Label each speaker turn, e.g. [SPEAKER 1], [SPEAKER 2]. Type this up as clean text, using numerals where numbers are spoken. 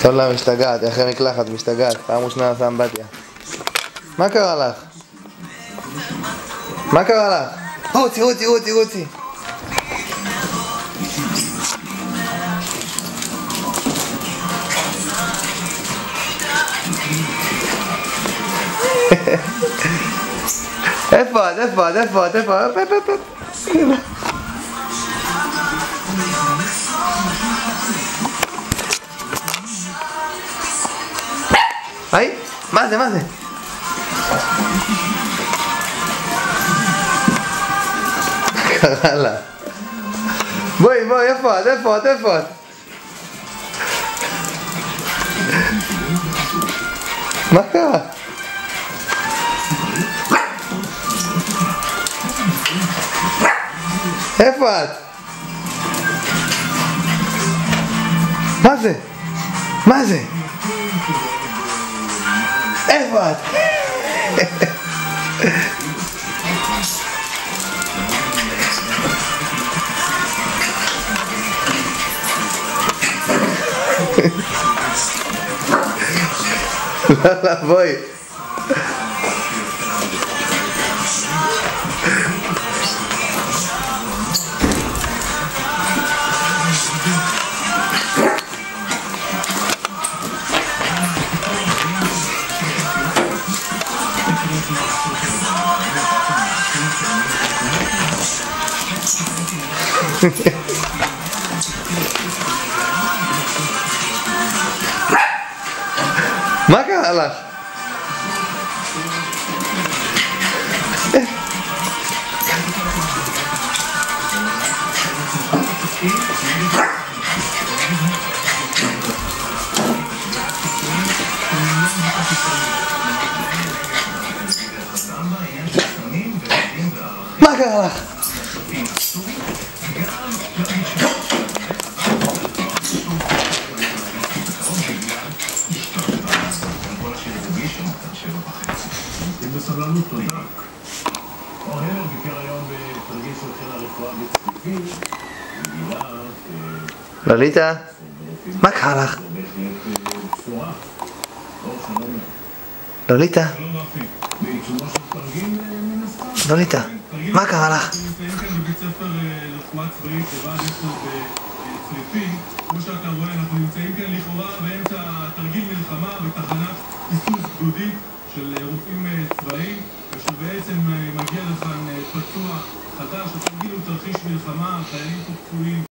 [SPEAKER 1] יאללה, משתגעת, אחרי מקלחת משתגעת, פעם ראשונה עושה אמבטיה. מה קרה לך? מה קרה לך? רוצי, רוצי, רוצי, רוצי. איפה את? איפה את? איפה את? איפה את? היי, מה זה? מה זה? קרה לה. בואי, איפה את? איפה את? איפה את? מה קרה? איפה את? מה זה? מה זה? איפה את? לא, בואי. מה קרה לך? מה קרה לך?
[SPEAKER 2] בסבלנות, תודה. אוהל ביקר היום בתרגיל של חיל הרפואה בצפיפים, וגילה
[SPEAKER 1] לוליטה, מה קרה לך?
[SPEAKER 2] בשורה.
[SPEAKER 1] לוליטה,
[SPEAKER 2] בעיצומו של תרגיל מן הסתם.
[SPEAKER 1] לוליטה, מה קרה לך?
[SPEAKER 2] אנחנו נמצאים כאן בבית ספר לרפואה צבאית בבה"ד 10 בצריפין. כמו שאתה רואה, אנחנו נמצאים כאן לכאורה באמצע תרגיל מלחמה בתחנת איסוף גדודית של רופאים צבאיים, ושבעצם מגיע לכאן פצוע חדש. התרגיל הוא תרחיש מלחמה, חיילים פה פצועים